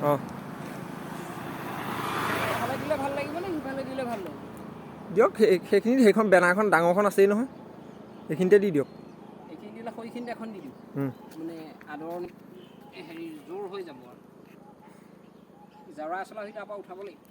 অঁ এফালে দিলে ভাল লাগিব নে সিফালে দিলে ভাল লাগিব? দিয়ক সেইখিনিত সেইখন বেনাৰখন ডাঙৰখন আছেই নহয়, সেইখিনিতে দি দিয়ক। এইখিনি দিলে সৈখিনিত এখন দি দিম, মানে আদৰণি হেৰি জোৰ হৈ যাব আৰু জৰা চলা হৈ তাৰপৰা উঠাব লাগিব।